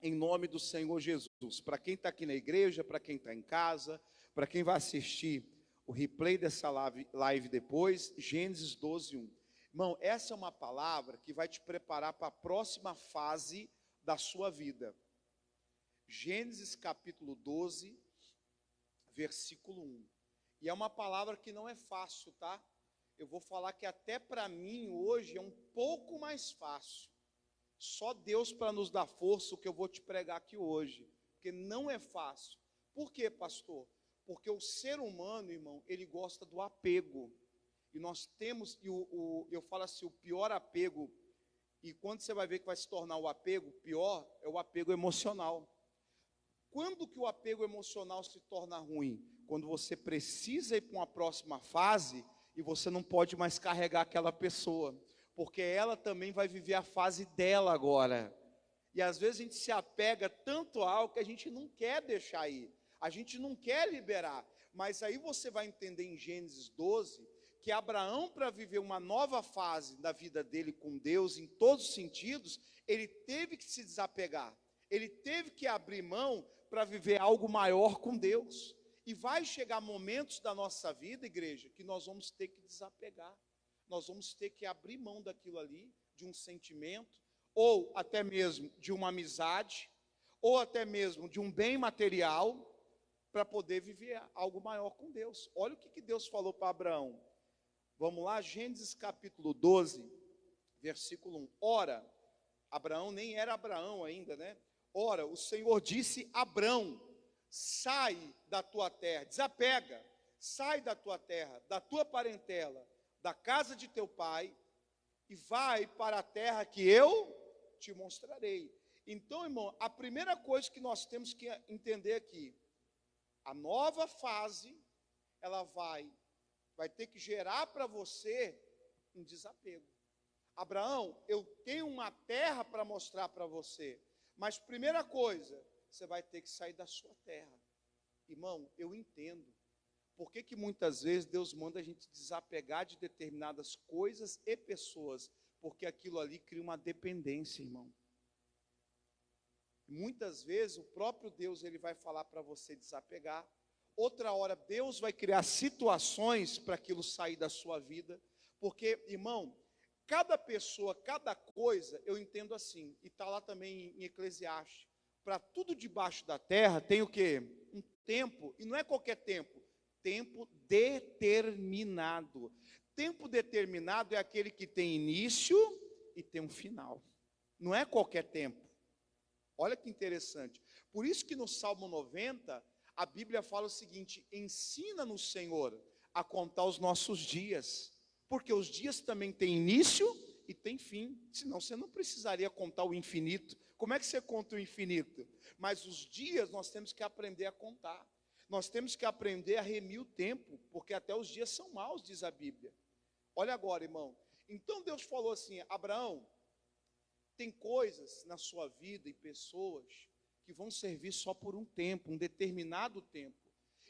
em nome do Senhor Jesus. Para quem está aqui na igreja, para quem está em casa, para quem vai assistir o replay dessa live depois, Gênesis 12:1. Irmão, essa é uma palavra que vai te preparar para a próxima fase da sua vida. Gênesis capítulo 12, versículo 1. E é uma palavra que não é fácil, tá? Eu vou falar que até para mim hoje é um pouco mais fácil. Só Deus para nos dar força o que eu vou te pregar aqui hoje, porque não é fácil. Por quê, pastor? Porque o ser humano, irmão, ele gosta do apego. E nós temos, eu falo assim, o pior apego, e quando você vai ver que vai se tornar o apego, pior é o apego emocional. Quando que o apego emocional se torna ruim? Quando você precisa ir para uma próxima fase e você não pode mais carregar aquela pessoa, porque ela também vai viver a fase dela agora. E às vezes a gente se apega tanto a algo que a gente não quer deixar ir, a gente não quer liberar. Mas aí você vai entender em Gênesis 12 que Abraão, para viver uma nova fase da vida dele com Deus, em todos os sentidos, ele teve que se desapegar, ele teve que abrir mão para viver algo maior com Deus. E vai chegar momentos da nossa vida, igreja, que nós vamos ter que desapegar, nós vamos ter que abrir mão daquilo ali, de um sentimento, ou até mesmo de uma amizade, ou até mesmo de um bem material, para poder viver algo maior com Deus. Olha o que Deus falou para Abraão. Vamos lá, Gênesis capítulo 12, versículo 1. Ora, Abraão nem era Abraão ainda, né? Ora, o Senhor disse a Abrão: sai da tua terra, desapega, sai da tua terra, da tua parentela, da casa de teu pai, e vai para a terra que eu te mostrarei. Então, irmão, a primeira coisa que nós temos que entender aqui, a nova fase, ela vai ter que gerar para você um desapego. Abraão, eu tenho uma terra para mostrar para você, mas primeira coisa, você vai ter que sair da sua terra. Irmão, eu entendo. Por que muitas vezes Deus manda a gente desapegar de determinadas coisas e pessoas? Porque aquilo ali cria uma dependência, irmão. Muitas vezes o próprio Deus ele vai falar para você desapegar. Outra hora Deus vai criar situações para aquilo sair da sua vida. Porque, irmão, cada pessoa, cada coisa, eu entendo assim. E está lá também em Eclesiastes. Para tudo debaixo da terra tem o quê? Um tempo, e não é qualquer tempo. Tempo determinado. Tempo determinado é aquele que tem início e tem um final. Não é qualquer tempo. Olha que interessante. Por isso que no Salmo 90, a Bíblia fala o seguinte: ensina-nos, Senhor, a contar os nossos dias. Porque os dias também têm início e têm fim. Senão você não precisaria contar o infinito. Como é que você conta o infinito? Mas os dias nós temos que aprender a contar. Nós temos que aprender a remir o tempo, porque até os dias são maus, diz a Bíblia. Olha agora, irmão. Então Deus falou assim: Abraão, tem coisas na sua vida e pessoas que vão servir só por um tempo, um determinado tempo.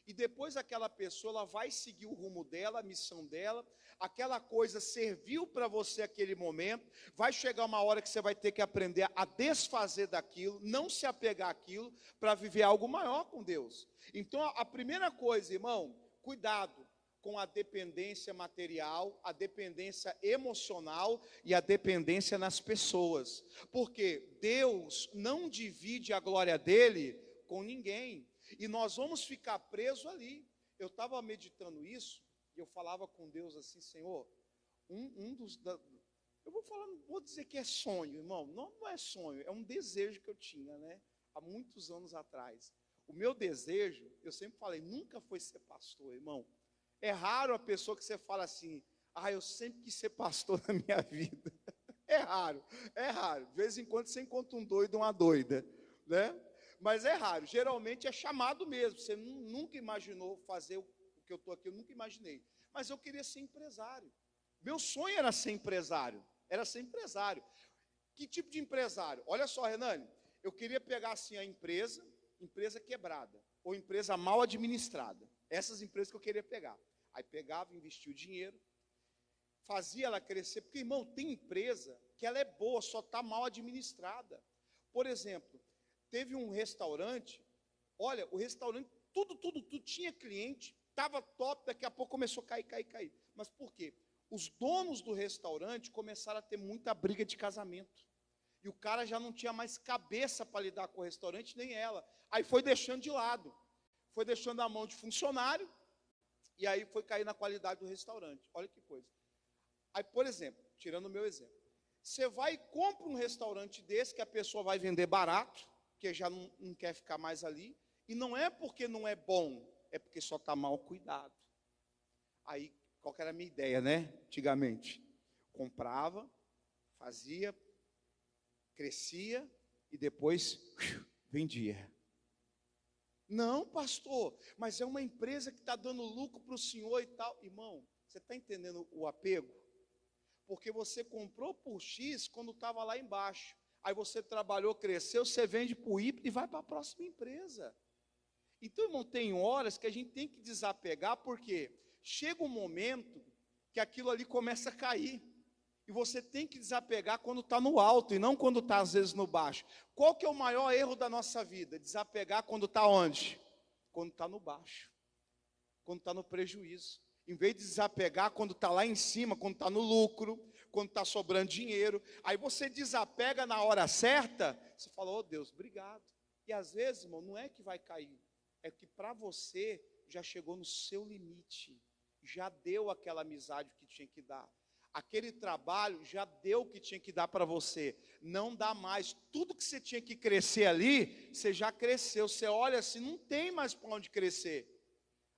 E depois aquela pessoa, ela vai seguir o rumo dela, a missão dela. Aquela coisa serviu para você aquele momento. Vai chegar uma hora que você vai ter que aprender a desfazer daquilo, não se apegar àquilo, para viver algo maior com Deus. Então a primeira coisa, irmão, cuidado com a dependência material, a dependência emocional e a dependência nas pessoas. Porque Deus não divide a glória dele com ninguém. E nós vamos ficar presos ali. Eu estava meditando isso, e eu falava com Deus assim: Senhor, eu vou dizer que é sonho, irmão. Não é sonho, é um desejo que eu tinha, né? Há muitos anos atrás. O meu desejo, eu sempre falei, nunca foi ser pastor, irmão. É raro a pessoa que você fala assim: eu sempre quis ser pastor na minha vida. É raro, é raro. De vez em quando você encontra um doido, uma doida, né? Mas é raro, geralmente é chamado mesmo. Você nunca imaginou fazer o que eu estou aqui, eu nunca imaginei. Mas eu queria ser empresário. Meu sonho era ser empresário. Que tipo de empresário? Olha só, Renane, eu queria pegar assim a empresa quebrada, ou empresa mal administrada. Essas empresas que eu queria pegar. Aí pegava, investia o dinheiro, fazia ela crescer. Porque, irmão, tem empresa que ela é boa, só está mal administrada. Por exemplo, teve um restaurante, olha, o restaurante, tudo tinha cliente, estava top, daqui a pouco começou a cair. Mas por quê? Os donos do restaurante começaram a ter muita briga de casamento. E o cara já não tinha mais cabeça para lidar com o restaurante, nem ela. Aí foi deixando de lado, foi deixando a mão de funcionário, e aí foi cair na qualidade do restaurante. Olha que coisa. Aí, por exemplo, tirando o meu exemplo, você vai e compra um restaurante desse, que a pessoa vai vender barato, porque já não quer ficar mais ali, e não é porque não é bom, é porque só está mal cuidado. Aí, qual que era a minha ideia, né? Antigamente, comprava, fazia, crescia e depois vendia. Não, pastor, mas é uma empresa que está dando lucro para o senhor e tal. Irmão, você está entendendo o apego? Porque você comprou por X quando estava lá embaixo. Aí você trabalhou, cresceu, você vende por Y e vai para a próxima empresa. Então, irmão, tem horas que a gente tem que desapegar, porque chega um momento que aquilo ali começa a cair. E você tem que desapegar quando está no alto e não quando está, às vezes, no baixo. Qual que é o maior erro da nossa vida? Desapegar quando está onde? Quando está no baixo. Quando está no prejuízo. Em vez de desapegar quando está lá em cima, quando está no lucro, quando está sobrando dinheiro. Aí você desapega na hora certa, você fala, oh Deus, obrigado. E às vezes, irmão, não é que vai cair. É que para você já chegou no seu limite. Já deu aquela amizade que tinha que dar. Aquele trabalho já deu o que tinha que dar para você. Não dá mais. Tudo que você tinha que crescer ali, você já cresceu. Você olha assim, não tem mais para onde crescer.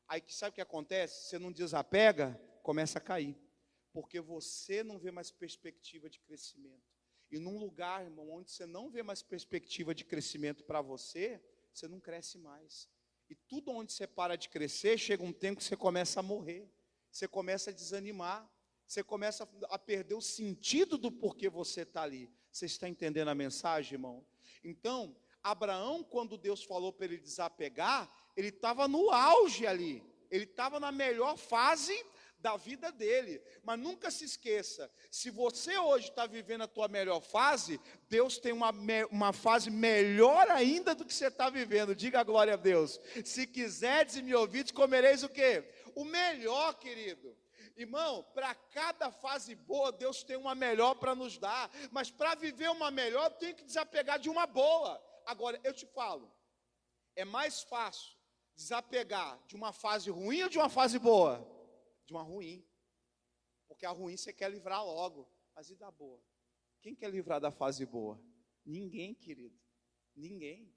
Aí sabe o que acontece? Você não desapega, começa a cair. Porque você não vê mais perspectiva de crescimento. E num lugar, irmão, onde você não vê mais perspectiva de crescimento para você, você não cresce mais. E tudo onde você para de crescer, chega um tempo que você começa a morrer. Você começa a desanimar. Você começa a perder o sentido do porquê você está ali. Você está entendendo a mensagem, irmão? Então, Abraão, quando Deus falou para ele desapegar, ele estava no auge ali. Ele estava na melhor fase da vida dele. Mas nunca se esqueça, se você hoje está vivendo a tua melhor fase, Deus tem uma fase melhor ainda do que você está vivendo. Diga a glória a Deus. Se quiserdes e me ouvides, comereis o quê? O melhor, querido. Irmão, para cada fase boa, Deus tem uma melhor para nos dar. Mas para viver uma melhor, tem que desapegar de uma boa. Agora, eu te falo, é mais fácil desapegar de uma fase ruim ou de uma fase boa? De uma ruim. Porque a ruim você quer livrar logo. Mas e da boa? Quem quer livrar da fase boa? Ninguém, querido. Ninguém.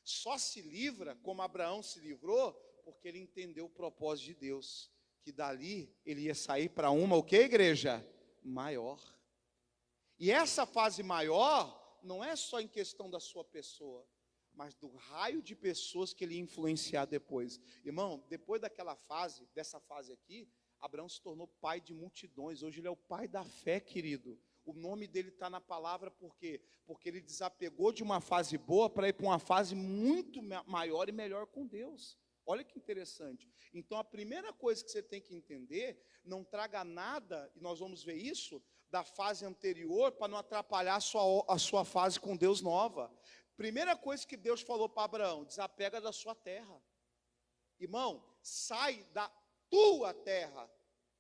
Só se livra como Abraão se livrou, porque ele entendeu o propósito de Deus. Que dali ele ia sair para uma, o que, igreja? Maior. E essa fase maior não é só em questão da sua pessoa, mas do raio de pessoas que ele ia influenciar depois. Irmão, depois dessa fase aqui, Abraão se tornou pai de multidões. Hoje ele é o pai da fé, querido. O nome dele está na palavra, por quê? Porque ele desapegou de uma fase boa para ir para uma fase muito maior e melhor com Deus. Olha que interessante. Então, a primeira coisa que você tem que entender, não traga nada, e nós vamos ver isso, da fase anterior, para não atrapalhar a sua fase com Deus nova. Primeira coisa que Deus falou para Abraão, desapega da sua terra. Irmão, sai da tua terra.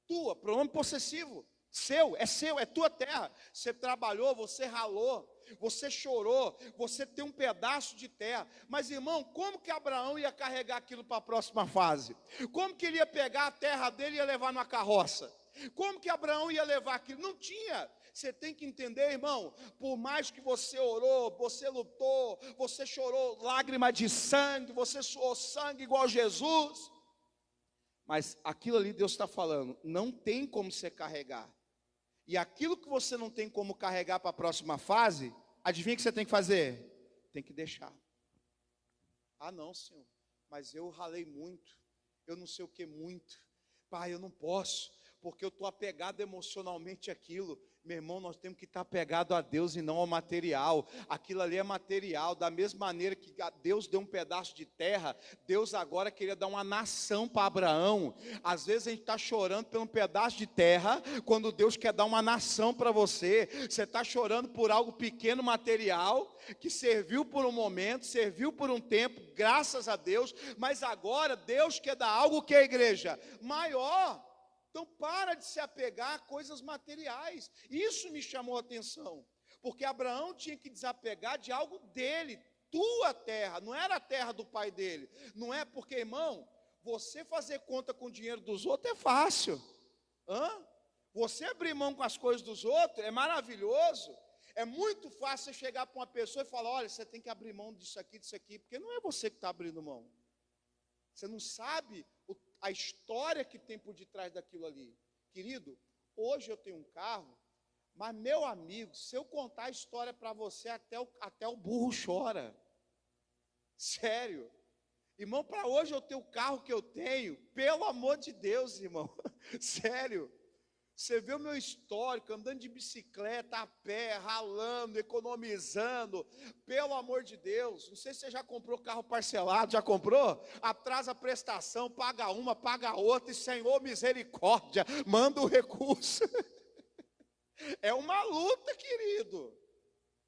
Tua, pronome possessivo. Seu, é tua terra. Você trabalhou, você ralou, você chorou, você tem um pedaço de terra. Mas, irmão, como que Abraão ia carregar aquilo para a próxima fase? Como que ele ia pegar a terra dele e ia levar numa carroça? Como que Abraão ia levar aquilo? Não tinha. Você tem que entender, irmão, por mais que você orou, você lutou, você chorou lágrima de sangue, você suou sangue igual Jesus, mas aquilo ali Deus está falando, não tem como você carregar. E aquilo que você não tem como carregar para a próxima fase, adivinha o que você tem que fazer? Tem que deixar. Ah não, Senhor, mas eu ralei muito, eu não sei o que muito. Pai, eu não posso, porque eu estou apegado emocionalmente àquilo. Meu irmão, nós temos que estar apegado a Deus e não ao material. Aquilo ali é material. Da mesma maneira que Deus deu um pedaço de terra, Deus agora queria dar uma nação para Abraão. Às vezes a gente está chorando por um pedaço de terra, quando Deus quer dar uma nação para você. Você está chorando por algo pequeno, material, que serviu por um momento, serviu por um tempo, graças a Deus, mas agora Deus quer dar algo que é a igreja maior. Então para de se apegar a coisas materiais. Isso me chamou a atenção, porque Abraão tinha que desapegar de algo dele, tua terra, não era a terra do pai dele. Não é porque, irmão, você fazer conta com o dinheiro dos outros é fácil. Você abrir mão com as coisas dos outros é maravilhoso. É muito fácil você chegar para uma pessoa e falar: olha, você tem que abrir mão disso aqui, porque não é você que está abrindo mão. Você não sabe a história que tem por detrás daquilo ali. Querido, hoje eu tenho um carro, mas meu amigo, se eu contar a história para você, até o burro chora. Sério. Irmão, para hoje eu ter o carro que eu tenho, pelo amor de Deus, irmão. Sério. Você vê o meu histórico, andando de bicicleta, a pé, ralando, economizando, pelo amor de Deus. Não sei se você já comprou carro parcelado, já comprou? Atrasa a prestação, paga uma, paga outra, e Senhor misericórdia, manda o recurso. É uma luta, querido.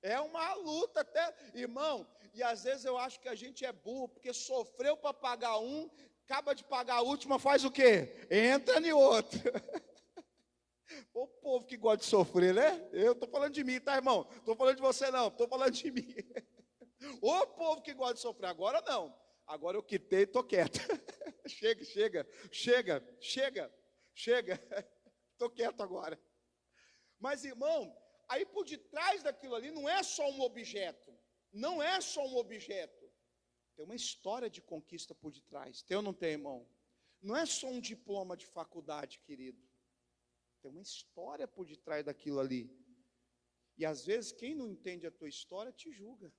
É uma luta até, irmão, e às vezes eu acho que a gente é burro, porque sofreu para pagar um, acaba de pagar a última, faz o quê? Entra em outro. O povo que gosta de sofrer, né? Eu estou falando de mim, tá, irmão? Estou falando de você não, estou falando de mim. O povo que gosta de sofrer, agora não. Agora eu quitei e estou quieto. Chega. Estou quieto agora. Mas, irmão, aí por detrás daquilo ali não é só um objeto. Não é só um objeto. Tem uma história de conquista por detrás. Tem ou não tem, irmão? Não é só um diploma de faculdade, querido. Tem uma história por detrás daquilo ali. E às vezes quem não entende a tua história te julga.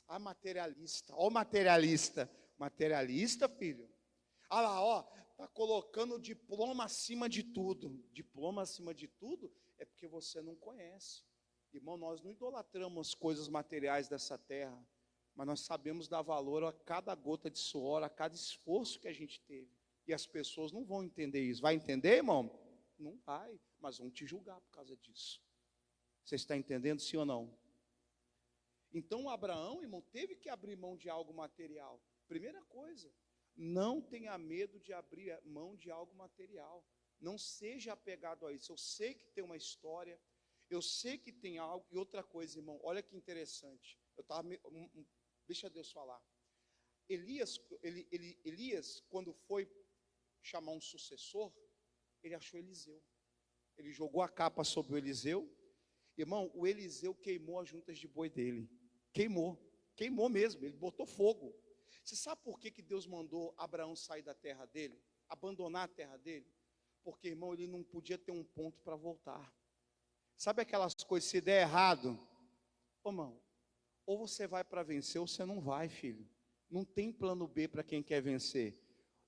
Ah, materialista. Ó, materialista. Materialista, filho. Ah lá, ó, tá colocando o diploma acima de tudo. Diploma acima de tudo é porque você não conhece. Irmão, nós não idolatramos coisas materiais dessa terra, mas nós sabemos dar valor a cada gota de suor, a cada esforço que a gente teve. E as pessoas não vão entender isso. Vai entender, irmão? Não vai, mas vão te julgar por causa disso. Você está entendendo, sim ou não? Então Abraão, irmão, teve que abrir mão de algo material. Primeira coisa, não tenha medo de abrir mão de algo material. Não seja apegado a isso. Eu sei que tem uma história, eu sei que tem algo. E outra coisa, irmão, olha que interessante. Deixa Deus falar. Elias, quando foi chamar um sucessor, ele achou Eliseu. Ele jogou a capa sobre o Eliseu. Irmão, o Eliseu queimou as juntas de boi dele. Queimou mesmo, ele botou fogo. Você sabe por que Deus mandou Abraão sair da terra dele? Abandonar a terra dele? Porque, irmão, ele não podia ter um ponto para voltar. Sabe aquelas coisas, se der errado, irmão, ou você vai para vencer ou você não vai, filho. Não tem plano B para quem quer vencer.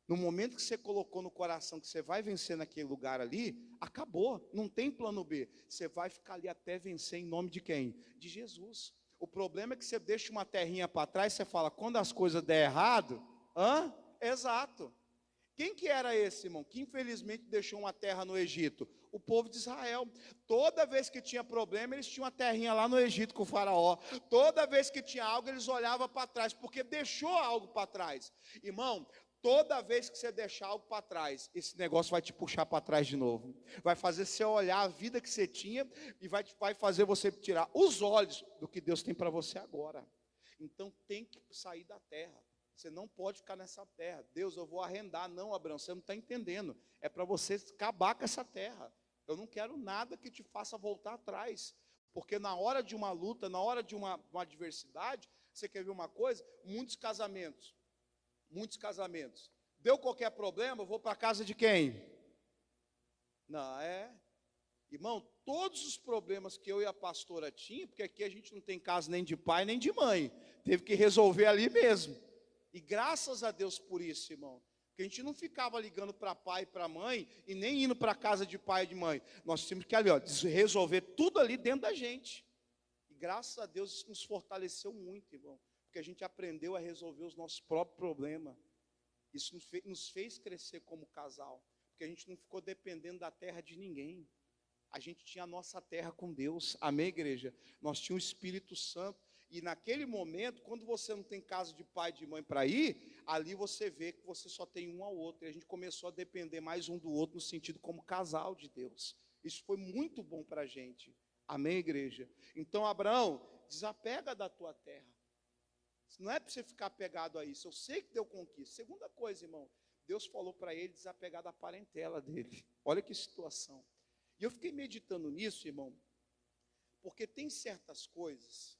No momento que você colocou no coração que você vai vencer naquele lugar ali, acabou, não tem plano B. Você vai ficar ali até vencer em nome de quem? De Jesus. O problema é que você deixa uma terrinha para trás, você fala, quando as coisas der errado, exato. Quem que era esse, irmão, que infelizmente deixou uma terra no Egito? O povo de Israel. Toda vez que tinha problema, eles tinham uma terrinha lá no Egito com o faraó. Toda vez que tinha algo, eles olhavam para trás, porque deixou algo para trás. Irmão, toda vez que você deixar algo para trás, esse negócio vai te puxar para trás de novo. Vai fazer você olhar a vida que você tinha e vai fazer você tirar os olhos do que Deus tem para você agora. Então tem que sair da terra. Você não pode ficar nessa terra. Deus, eu vou arrendar. Não, Abraão, você não está entendendo. É para você acabar com essa terra. Eu não quero nada que te faça voltar atrás. Porque na hora de uma luta, na hora de uma adversidade, você quer ver uma coisa? Muitos casamentos. Deu qualquer problema, eu vou para a casa de quem? Não, irmão, todos os problemas que eu e a pastora tinha, porque aqui a gente não tem casa nem de pai nem de mãe, teve que resolver ali mesmo. E graças a Deus por isso, irmão. Porque a gente não ficava ligando para pai e para mãe e nem indo para a casa de pai e de mãe. Nós tínhamos que ali, ó, resolver tudo ali dentro da gente. E graças a Deus isso nos fortaleceu muito, irmão. Porque a gente aprendeu a resolver os nossos próprios problemas. Isso nos fez crescer como casal. Porque a gente não ficou dependendo da terra de ninguém. A gente tinha a nossa terra com Deus. Amém, igreja? Nós tínhamos o Espírito Santo. E naquele momento, quando você não tem casa de pai e de mãe para ir, ali você vê que você só tem um ao outro. E a gente começou a depender mais um do outro no sentido como casal de Deus. Isso foi muito bom para a gente. Amém, igreja? Então, Abraão, desapega da tua terra. Não é para você ficar apegado a isso. Eu sei que deu conquista. Segunda coisa, irmão, Deus falou para ele desapegar da parentela dele. Olha que situação. E eu fiquei meditando nisso, irmão, porque tem certas coisas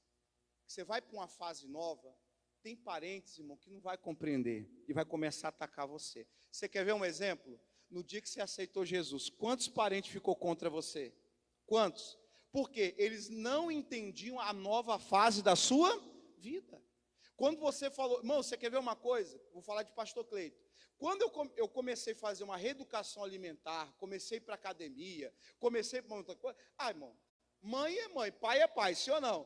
que você vai para uma fase nova, tem parentes, irmão, que não vai compreender e vai começar a atacar você. Você quer ver um exemplo? No dia que você aceitou Jesus, quantos parentes ficou contra você? Quantos? Porque eles não entendiam a nova fase da sua vida. Quando você falou, irmão, você quer ver uma coisa? Vou falar de pastor Cleito. Quando eu comecei a fazer uma reeducação alimentar, comecei para academia, comecei para outra coisa. Irmão, mãe é mãe, pai é pai, sim ou não?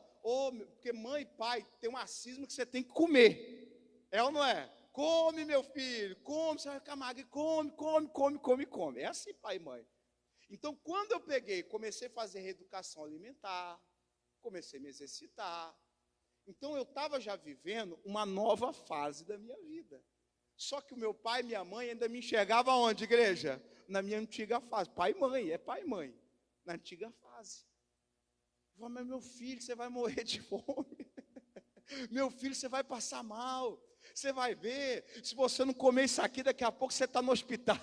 Porque mãe e pai tem um cisma que você tem que comer. É ou não é? Come, meu filho, come, você vai ficar magro, come. É assim, pai e mãe. Então, quando eu comecei a fazer reeducação alimentar, comecei a me exercitar. Então, eu estava já vivendo uma nova fase da minha vida. Só que o meu pai e minha mãe ainda me enxergavam onde, igreja? Na minha antiga fase. Pai e mãe, é pai e mãe. Na antiga fase. Eu falei, mas meu filho, você vai morrer de fome. Meu filho, você vai passar mal. Você vai ver, se você não comer isso aqui, daqui a pouco você está no hospital.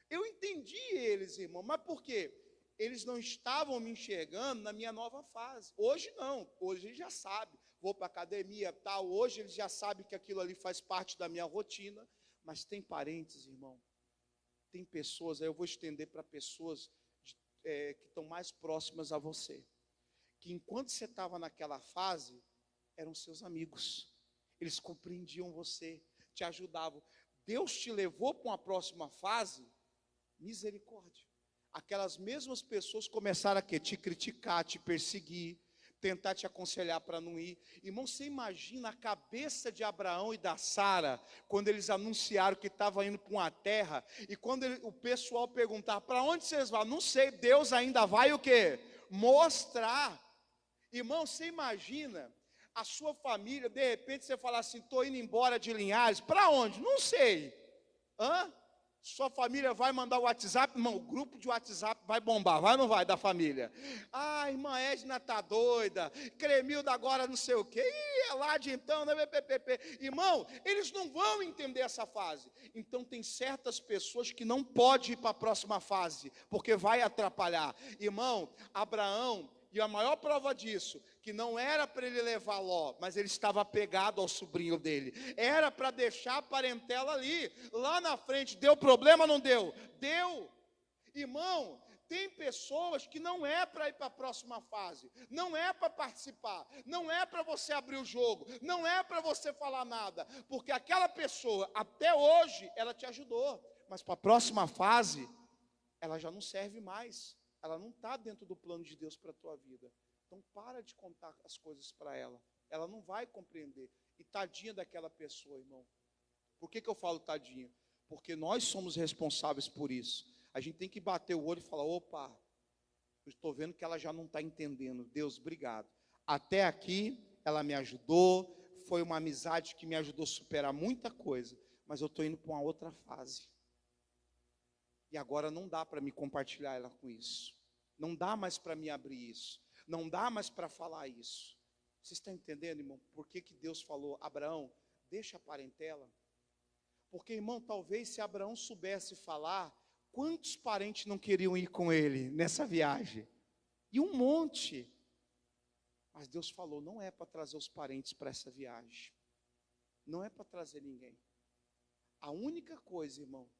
Eu entendi eles, irmão, mas por quê? Eles não estavam me enxergando na minha nova fase. Hoje não, hoje eles já sabem. Vou para a academia, tal. Hoje eles já sabem que aquilo ali faz parte da minha rotina. Mas tem parentes, irmão. Tem pessoas, aí eu vou estender para pessoas que estão mais próximas a você. Que enquanto você estava naquela fase, eram seus amigos. Eles compreendiam você, te ajudavam. Deus te levou para uma próxima fase, misericórdia. Aquelas mesmas pessoas começaram a te criticar, te perseguir, tentar te aconselhar para não ir. Irmão, você imagina a cabeça de Abraão e da Sara, quando eles anunciaram que estavam indo para uma terra, e quando o pessoal perguntar, para onde vocês vão? Não sei, Deus ainda vai o quê? Mostrar. Irmão, você imagina a sua família, de repente você fala assim, estou indo embora de Linhares, para onde? Não sei. Sua família vai mandar o WhatsApp, irmão, o grupo de WhatsApp vai bombar, vai ou não vai, da família? Irmã Edna está doida, Cremilda agora não sei o quê, é lá de então, né? Irmão, eles não vão entender essa fase. Então tem certas pessoas que não podem ir para a próxima fase, porque vai atrapalhar. Irmão, Abraão, e a maior prova disso, que não era para ele levar Ló, mas ele estava apegado ao sobrinho dele. Era para deixar a parentela ali. Lá na frente, deu problema ou não deu? Deu. Irmão, tem pessoas que não é para ir para a próxima fase, não é para participar, não é para você abrir o jogo, não é para você falar nada, porque aquela pessoa, até hoje, ela te ajudou, mas para a próxima fase, ela já não serve mais. Ela não está dentro do plano de Deus para a tua vida. Então para de contar as coisas para ela. Ela não vai compreender. E tadinha daquela pessoa, irmão. Por que eu falo tadinha? Porque nós somos responsáveis por isso. A gente tem que bater o olho e falar, opa, eu estou vendo que ela já não está entendendo. Deus, obrigado. Até aqui ela me ajudou. Foi uma amizade que me ajudou a superar muita coisa. Mas eu estou indo para uma outra fase. E agora não dá para me compartilhar ela com isso. Não dá mais para me abrir isso. Não dá mais para falar isso. Vocês estão entendendo, irmão? Por que Deus falou, Abraão, deixa a parentela? Porque, irmão, talvez se Abraão soubesse falar, quantos parentes não queriam ir com ele nessa viagem? E um monte. Mas Deus falou, não é para trazer os parentes para essa viagem. Não é para trazer ninguém. A única coisa, irmão,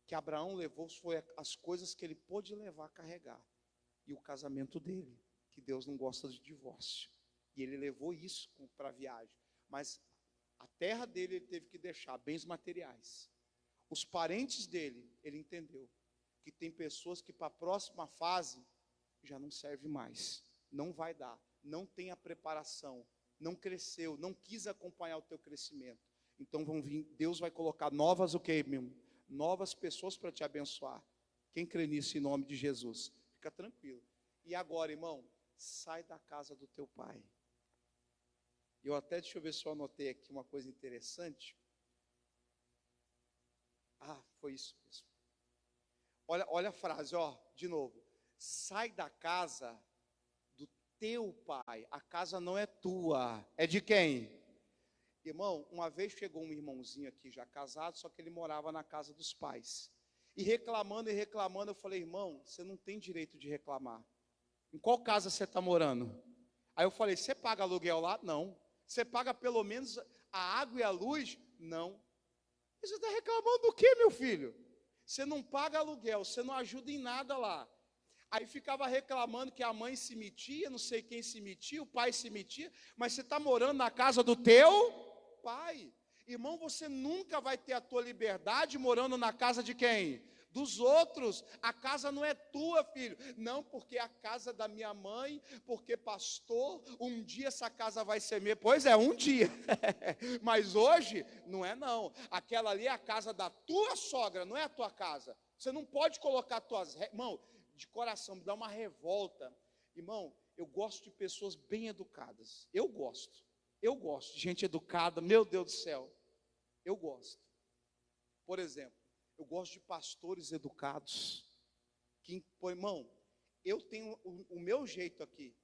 que Abraão levou foi as coisas que ele pôde levar a carregar. E o casamento dele, que Deus não gosta de divórcio. E ele levou isso para a viagem. Mas A terra dele ele teve que deixar, bens materiais. Os parentes dele, ele entendeu que tem pessoas que para a próxima fase já não serve mais, não vai dar, não tem a preparação, não cresceu, não quis acompanhar o teu crescimento. Então vão vir, Deus vai colocar novas o quê, meu? Novas pessoas para te abençoar. Quem crê nisso em nome de Jesus? Fica tranquilo. E agora, irmão, sai da casa do teu pai. Deixa eu ver se eu anotei aqui uma coisa interessante. Foi isso mesmo. Olha a frase, de novo. Sai da casa do teu pai. A casa não é tua, é de quem? Irmão, uma vez chegou um irmãozinho aqui já casado, só que ele morava na casa dos pais. E reclamando, eu falei, irmão, você não tem direito de reclamar. Em qual casa você está morando? Aí eu falei, você paga aluguel lá? Não. Você paga pelo menos a água e a luz? Não. E você está reclamando do quê, meu filho? Você não paga aluguel, você não ajuda em nada lá. Aí ficava reclamando que a mãe se metia, não sei quem se metia, o pai se metia, mas você está morando na casa do teu pai. Irmão, você nunca vai ter a tua liberdade morando na casa de quem? Dos outros. A casa não é tua, filho. Não, porque é a casa da minha mãe, porque pastor, um dia essa casa vai ser minha. Pois é, um dia. Mas hoje, não é não. Aquela ali é a casa da tua sogra, não é a tua casa. Você não pode colocar tuas... Irmão, de coração, me dá uma revolta. Irmão, eu gosto de pessoas bem educadas. Eu gosto de gente educada, meu Deus do céu. Eu gosto. Por exemplo, eu gosto de pastores educados. Irmão, eu tenho o meu jeito aqui.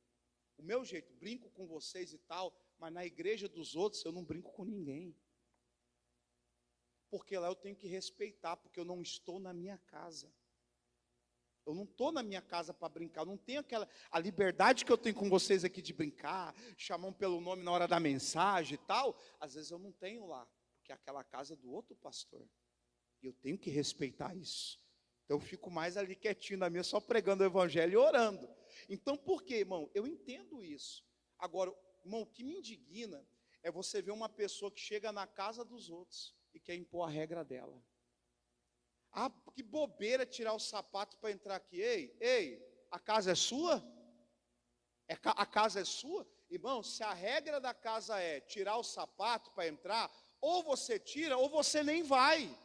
O meu jeito, brinco com vocês e tal, mas na igreja dos outros eu não brinco com ninguém. Porque lá eu tenho que respeitar, porque eu não estou na minha casa. Eu não estou na minha casa para brincar, eu não tenho a liberdade que eu tenho com vocês aqui de brincar, chamam pelo nome na hora da mensagem e tal. Às vezes eu não tenho lá, porque aquela casa é do outro pastor. E eu tenho que respeitar isso. Então eu fico mais ali quietinho na minha, só pregando o evangelho e orando. Então por quê, irmão? Eu entendo isso. Agora, irmão, o que me indigna é você ver uma pessoa que chega na casa dos outros e quer impor a regra dela. Que bobeira tirar o sapato para entrar aqui. Ei, a casa é sua? A casa é sua? Irmão, se a regra da casa é tirar o sapato para entrar, ou você tira ou você nem vai.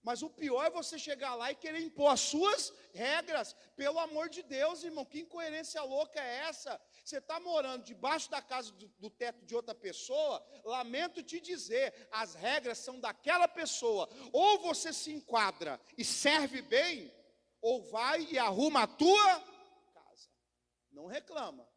Mas o pior é você chegar lá e querer impor as suas regras. Pelo amor de Deus, irmão, que incoerência louca é essa? Você está morando debaixo da casa do teto de outra pessoa, lamento te dizer, as regras são daquela pessoa. Ou você se enquadra e serve bem, ou vai e arruma a tua casa. Não reclama,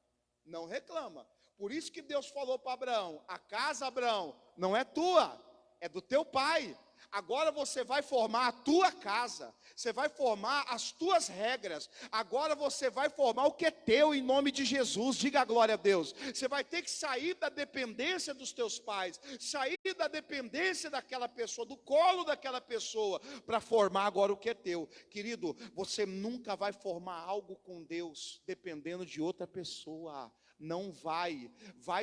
não reclama. Por isso que Deus falou para Abraão, a casa, Abraão, não é tua, é do teu pai. Agora você vai formar a tua casa, você vai formar as tuas regras, agora você vai formar o que é teu em nome de Jesus, diga a glória a Deus. Você vai ter que sair da dependência dos teus pais, sair da dependência daquela pessoa, do colo daquela pessoa, para formar agora o que é teu. Querido, você nunca vai formar algo com Deus dependendo de outra pessoa. Não vai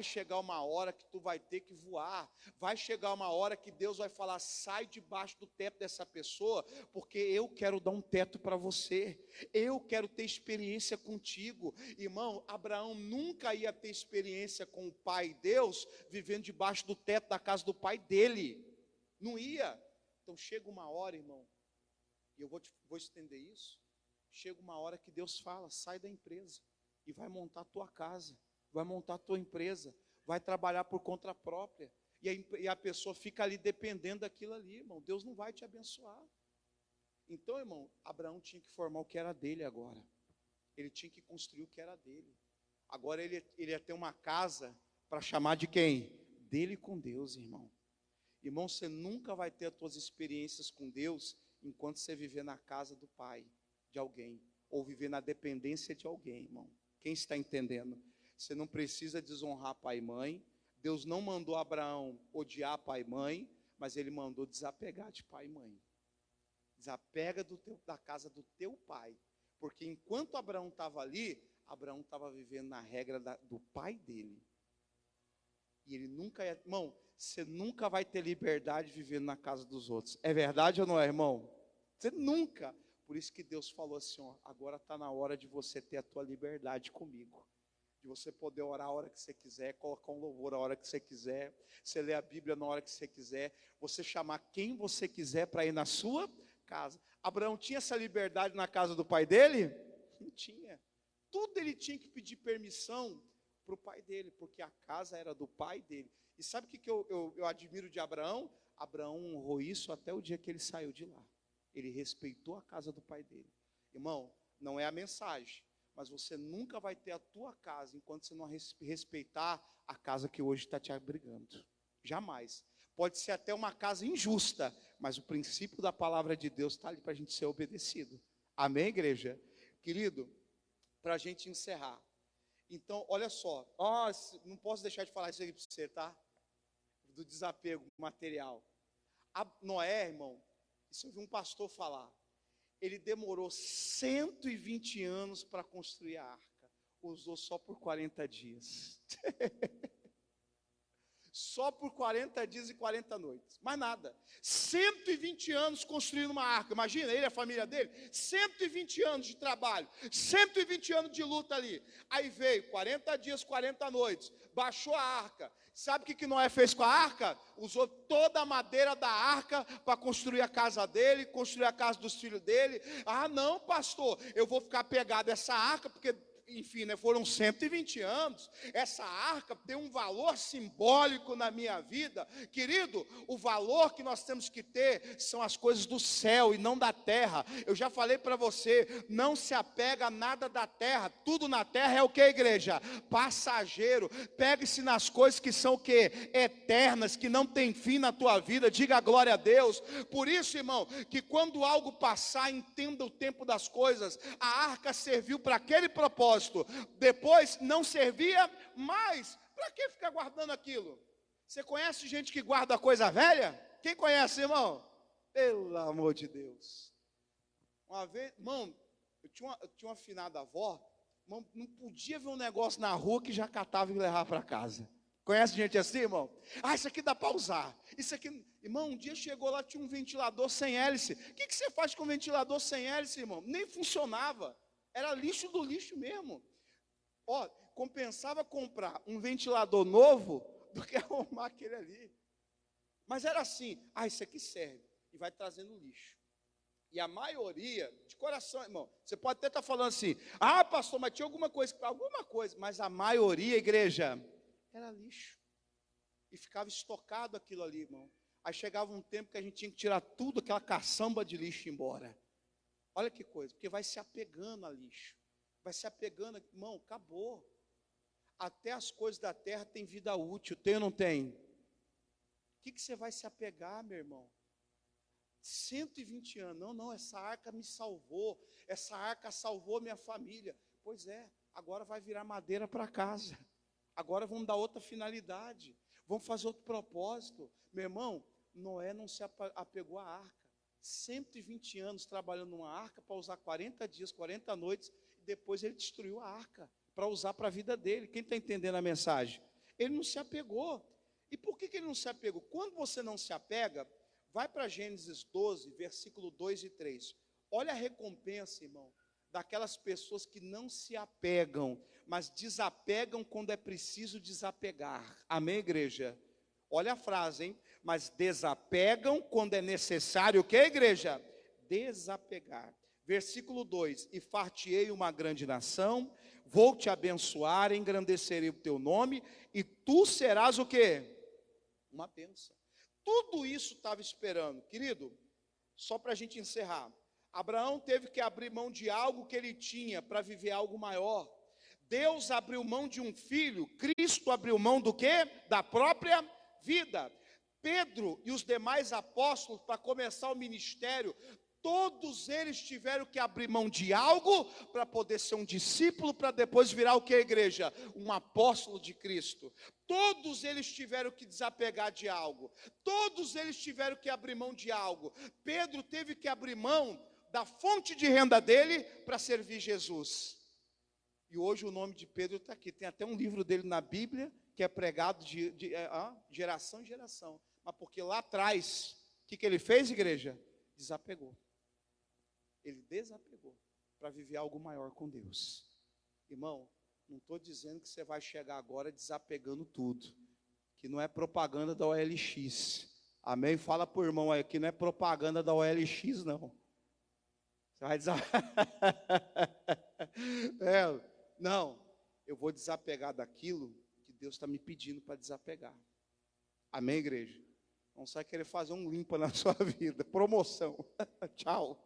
chegar uma hora que tu vai ter que voar, vai chegar uma hora que Deus vai falar, sai debaixo do teto dessa pessoa, porque eu quero dar um teto para você, eu quero ter experiência contigo. Irmão, Abraão nunca ia ter experiência com o pai Deus, vivendo debaixo do teto da casa do pai dele, não ia. Então chega uma hora, irmão, e eu vou estender isso, chega uma hora que Deus fala, sai da empresa, e vai montar a tua casa, vai montar a tua empresa, vai trabalhar por conta própria, e a pessoa fica ali dependendo daquilo ali, irmão. Deus não vai te abençoar. Então, irmão, Abraão tinha que formar o que era dele agora, ele tinha que construir o que era dele. Agora ele ia ter uma casa para chamar de quem? Dele com Deus, irmão. Irmão, você nunca vai ter as tuas experiências com Deus enquanto você viver na casa do pai de alguém, ou viver na dependência de alguém, irmão. Quem está entendendo? Você não precisa desonrar pai e mãe. Deus não mandou Abraão odiar pai e mãe, mas ele mandou desapegar de pai e mãe. Desapega da casa do teu pai. Porque enquanto Abraão estava ali, Abraão estava vivendo na regra do pai dele. E ele nunca ia... Irmão, você nunca vai ter liberdade vivendo na casa dos outros. É verdade ou não é, irmão? Você nunca. Por isso que Deus falou assim, ó, agora está na hora de você ter a tua liberdade comigo. De você poder orar a hora que você quiser, colocar um louvor a hora que você quiser, você ler a Bíblia na hora que você quiser, você chamar quem você quiser para ir na sua casa. Abraão tinha essa liberdade na casa do pai dele? Não tinha. Tudo ele tinha que pedir permissão para o pai dele, porque a casa era do pai dele. E sabe o que eu admiro de Abraão? Abraão honrou isso até o dia que ele saiu de lá. Ele respeitou a casa do pai dele. Irmão, não é a mensagem, mas você nunca vai ter a tua casa enquanto você não respeitar a casa que hoje está te abrigando. Jamais. Pode ser até uma casa injusta, mas o princípio da palavra de Deus está ali para a gente ser obedecido. Amém, igreja? Querido, para a gente encerrar. Então, olha só. Não posso deixar de falar isso aqui para você, tá? Do desapego material. Noé, irmão, isso eu vi um pastor falar. Ele demorou 120 anos para construir a arca. Usou só por 40 dias. Só por 40 dias e 40 noites. Mais nada. 120 anos construindo uma arca. Imagina, ele e a família dele. 120 anos de trabalho. 120 anos de luta ali. Aí veio 40 dias, 40 noites. Baixou a arca. Sabe o que Noé fez com a arca? Usou toda a madeira da arca para construir a casa dele, construir a casa dos filhos dele. Ah, não, pastor, eu vou ficar pegado a essa arca, porque, enfim, né, foram 120 anos. Essa arca tem um valor simbólico na minha vida. Querido, o valor que nós temos que ter são as coisas do céu e não da terra. Eu já falei para você, não se apega a nada da terra. Tudo na terra é o que, igreja? Passageiro. Pegue-se nas coisas que são o que? Eternas, que não tem fim na tua vida. Diga glória a Deus. Por isso, irmão, que quando algo passar, entenda o tempo das coisas. A arca serviu para aquele propósito. Depois não servia mais. Para que ficar guardando aquilo? Você conhece gente que guarda coisa velha? Quem conhece, irmão? Pelo amor de Deus. Uma vez, irmão, eu tinha uma afinada avó, irmão, não podia ver um negócio na rua que já catava e levava para casa. Conhece gente assim, irmão? Ah, isso aqui dá para usar. Isso aqui, irmão, um dia chegou lá, tinha um ventilador sem hélice. O que você faz com um ventilador sem hélice, irmão? Nem funcionava. Era lixo do lixo mesmo. Compensava comprar um ventilador novo do que arrumar aquele ali. Mas era assim, isso aqui serve. E vai trazendo lixo. E a maioria, de coração, irmão, você pode até estar falando assim, pastor, mas tinha alguma coisa, mas a maioria, igreja, era lixo. E ficava estocado aquilo ali, irmão. Aí chegava um tempo que a gente tinha que tirar tudo, aquela caçamba de lixo embora. Olha que coisa, porque vai se apegando a lixo. Vai se apegando, irmão, acabou. Até as coisas da terra têm vida útil, tem ou não tem? O que você vai se apegar, meu irmão? 120 anos, não, essa arca me salvou, essa arca salvou minha família. Pois é, agora vai virar madeira para casa. Agora vamos dar outra finalidade, vamos fazer outro propósito. Meu irmão, Noé não se apegou à arca. 120 anos trabalhando numa arca para usar 40 dias, 40 noites, e depois ele destruiu a arca para usar para a vida dele. Quem está entendendo a mensagem? Ele não se apegou. E por que ele não se apegou? Quando você não se apega, vai para Gênesis 12, versículo 2 e 3. Olha a recompensa, irmão, daquelas pessoas que não se apegam, mas desapegam quando é preciso desapegar. Amém, igreja? Olha a frase, hein? Mas desapegam quando é necessário, o que, igreja? Desapegar. Versículo 2: e far-te-ei uma grande nação, vou te abençoar, engrandecerei o teu nome, e tu serás o quê? Uma bênção. Tudo isso estava esperando, querido, só para a gente encerrar. Abraão teve que abrir mão de algo que ele tinha para viver algo maior. Deus abriu mão de um filho, Cristo abriu mão do quê? Da própria vida. Pedro e os demais apóstolos, para começar o ministério, todos eles tiveram que abrir mão de algo para poder ser um discípulo, para depois virar o que, igreja? Um apóstolo de Cristo. Todos eles tiveram que desapegar de algo. Todos eles tiveram que abrir mão de algo. Pedro teve que abrir mão da fonte de renda dele para servir Jesus. E hoje o nome de Pedro está aqui. Tem até um livro dele na Bíblia que é pregado de geração em geração. Mas porque lá atrás, o que ele fez, igreja? Desapegou. Ele desapegou para viver algo maior com Deus. Irmão, não estou dizendo que você vai chegar agora desapegando tudo, que não é propaganda da OLX. Amém? Fala para o irmão aí, que não é propaganda da OLX, não. Você vai não, eu vou desapegar daquilo que Deus está me pedindo para desapegar. Amém, igreja? Não sai querer fazer um limpa na sua vida, promoção. Tchau.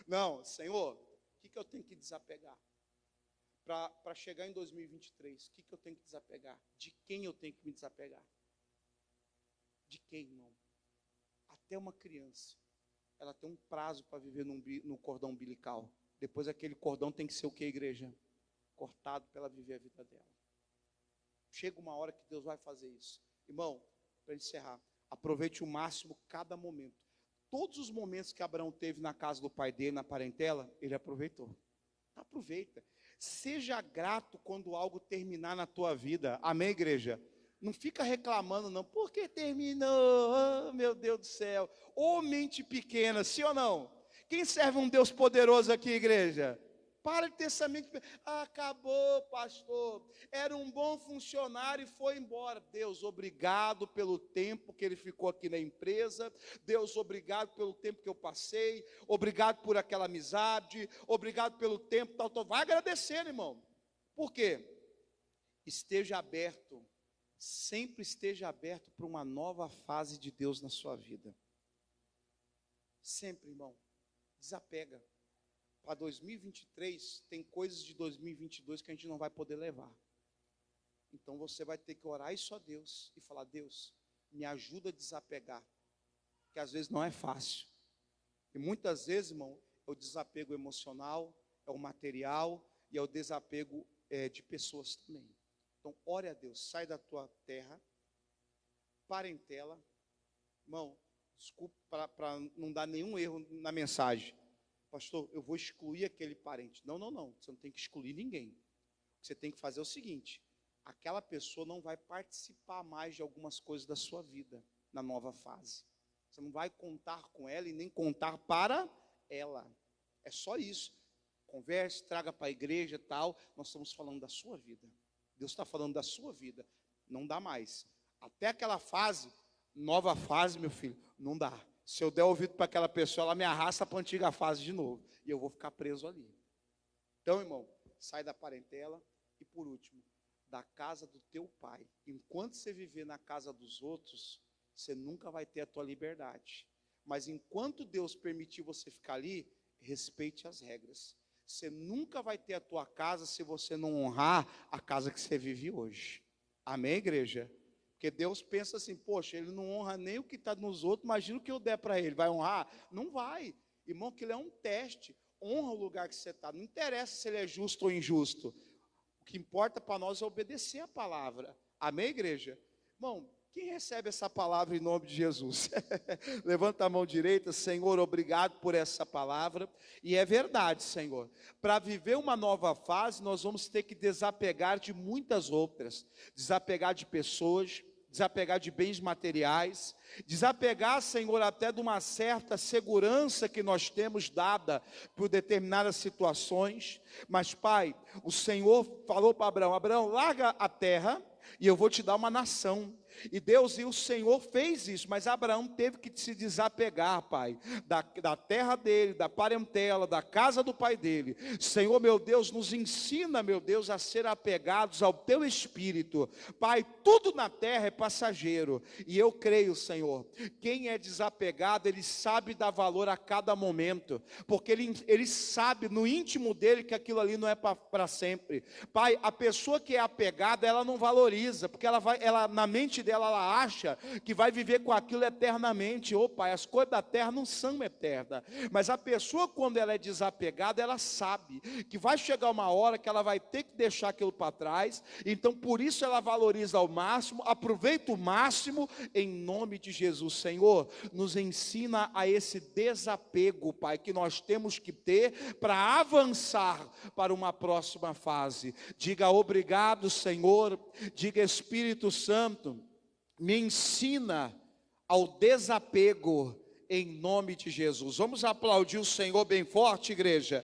Não, Senhor, o que eu tenho que desapegar? Para chegar em 2023, o que eu tenho que desapegar? De quem eu tenho que me desapegar? De quem, irmão? Até uma criança, ela tem um prazo para viver no cordão umbilical. Depois aquele cordão tem que ser o que, igreja? Cortado para ela viver a vida dela. Chega uma hora que Deus vai fazer isso. Irmão, para encerrar, aproveite o máximo cada momento. Todos os momentos que Abraão teve na casa do pai dele, na parentela, ele aproveitou. Aproveita. Seja grato quando algo terminar na tua vida. Amém, igreja? Não fica reclamando, não. Por que terminou? Oh, meu Deus do céu. Ô, mente pequena, sim ou não? Quem serve um Deus poderoso aqui, igreja? Para de ter essa mente pequena. Acabou, pastor. Era um bom funcionário e foi embora. Deus, obrigado pelo tempo que ele ficou aqui na empresa. Deus, obrigado pelo tempo que eu passei. Obrigado por aquela amizade. Obrigado pelo tempo, tal. Vai agradecendo, irmão. Por quê? Esteja aberto. Sempre esteja aberto para uma nova fase de Deus na sua vida. Sempre, irmão. Desapega. Para 2023, tem coisas de 2022 que a gente não vai poder levar. Então você vai ter que orar isso a Deus e falar: Deus, me ajuda a desapegar. Que às vezes não é fácil. E muitas vezes, irmão, é o desapego emocional, é o material e é o desapego de pessoas também. Então, ore a Deus, sai da tua terra, parentela. Irmão, desculpa para não dar nenhum erro na mensagem. Pastor, eu vou excluir aquele parente. Não. Você não tem que excluir ninguém. O que você tem que fazer é o seguinte: aquela pessoa não vai participar mais de algumas coisas da sua vida na nova fase. Você não vai contar com ela e nem contar para ela. É só isso. Converse, traga para a igreja e tal. Nós estamos falando da sua vida. Deus está falando da sua vida. Não dá mais. Até aquela fase, nova fase, meu filho, não dá. Se eu der ouvido para aquela pessoa, ela me arrasta para a antiga fase de novo. E eu vou ficar preso ali. Então, irmão, sai da parentela. E por último, da casa do teu pai. Enquanto você viver na casa dos outros, você nunca vai ter a tua liberdade. Mas enquanto Deus permitir você ficar ali, respeite as regras. Você nunca vai ter a tua casa se você não honrar a casa que você vive hoje. Amém, igreja? Porque Deus pensa assim: poxa, ele não honra nem o que está nos outros, imagina o que eu der para ele, vai honrar? Não vai. Irmão, aquilo é um teste. Honra o lugar que você está. Não interessa se ele é justo ou injusto. O que importa para nós é obedecer a palavra. Amém, igreja? Irmão, quem recebe essa palavra em nome de Jesus? Levanta a mão direita. Senhor, obrigado por essa palavra. E é verdade, Senhor. Para viver uma nova fase, nós vamos ter que desapegar de muitas outras. Desapegar de pessoas, desapegar de bens materiais, desapegar, Senhor, até de uma certa segurança que nós temos dada por determinadas situações. Mas, Pai, o Senhor falou para Abraão: Abraão, larga a terra e eu vou te dar uma nação. E Deus e o Senhor fez isso, mas Abraão teve que se desapegar, Pai, da terra dele, da parentela, da casa do pai dele. Senhor, meu Deus, nos ensina, meu Deus, a ser apegados ao teu Espírito. Pai, tudo na terra é passageiro, e eu creio, Senhor, quem é desapegado, ele sabe dar valor a cada momento, porque ele sabe no íntimo dele que aquilo ali não é para sempre. Pai, a pessoa que é apegada, ela não valoriza, porque ela na mente dela, ela acha que vai viver com aquilo eternamente. Ô Pai, as coisas da terra não são eternas, mas a pessoa, quando ela é desapegada, ela sabe que vai chegar uma hora que ela vai ter que deixar aquilo para trás. Então por isso ela valoriza ao máximo, aproveita o máximo, em nome de Jesus. Senhor, nos ensina a esse desapego, Pai, que nós temos que ter para avançar para uma próxima fase. Diga obrigado, Senhor. Diga, Espírito Santo, me ensina ao desapego, em nome de Jesus. Vamos aplaudir o Senhor bem forte, igreja.